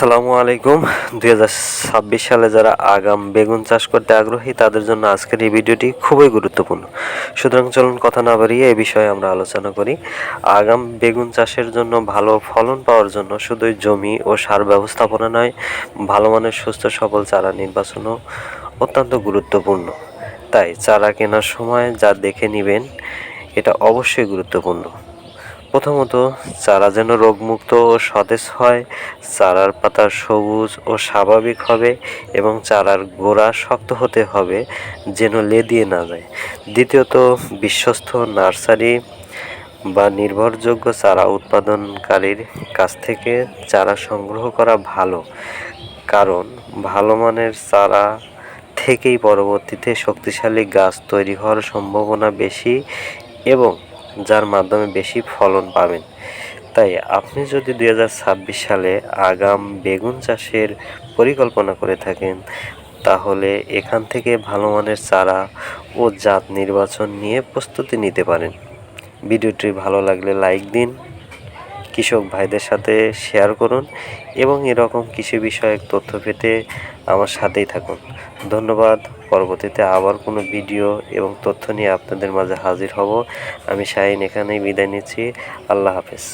আসসালামু আলাইকুম। 2026 সালে যারা আগাম বেগুন চাষ করতে আগ্রহী তাদের জন্য আজকের এই ভিডিওটি খুবই গুরুত্বপূর্ণ। সুতরাং চলুন কথা না বাড়িয়ে এই বিষয়ে আমরা আলোচনা করি। আগাম বেগুন চাষের জন্য ভালো ফলন পাওয়ার জন্য শুধুই জমি ও সার ব্যবস্থাপনা নয়, ভালো মানের সুস্থ সবল চারা নির্বাচনও অত্যন্ত গুরুত্বপূর্ণ। তাই চারা কেনার সময় যা দেখে নেবেন এটা অবশ্যই গুরুত্বপূর্ণ। প্রথমত, চারা যেন রোগমুক্ত ও সতেজ হয়, চারার পাতা সবুজ ও স্বাভাবিক হবে এবং চারার গোড়া শক্ত হতে হবে যেন লেদিয়ে না যায়। দ্বিতীয়ত, বিশ্বস্ত নার্সারি বা নির্ভরযোগ্য চারা উৎপাদনকারীর কাছ থেকে চারা সংগ্রহ করা ভালো, কারণ ভালো মানের চারা থেকেই পরবর্তীতে শক্তিশালী গাছ তৈরি হওয়ার সম্ভাবনা বেশি এবং যার মাধ্যমে বেশি ফলন পাবেন। তাই আপনি যদি 2026 সালে আগাম বেগুন চাষের পরিকল্পনা করে থাকেন, তাহলে এখান থেকে ভালো মানের চারা ও জাত নির্বাচন নিয়ে প্রস্তুতি নিতে পারেন। ভিডিওটি ভালো লাগলে লাইক দিন, কৃষক ভাইদের সাথে শেয়ার করুন এবং এরকম কৃষি বিষয়ক তথ্য পেতে আমার সাথেই থাকুন। ধন্যবাদ। পরবর্তীতে আবার কোনো ভিডিও এবং তথ্য নিয়ে আপনাদের মাঝে হাজির হব। আমি শাহিন এখানেই বিদায় নিচ্ছি। আল্লাহ হাফেজ।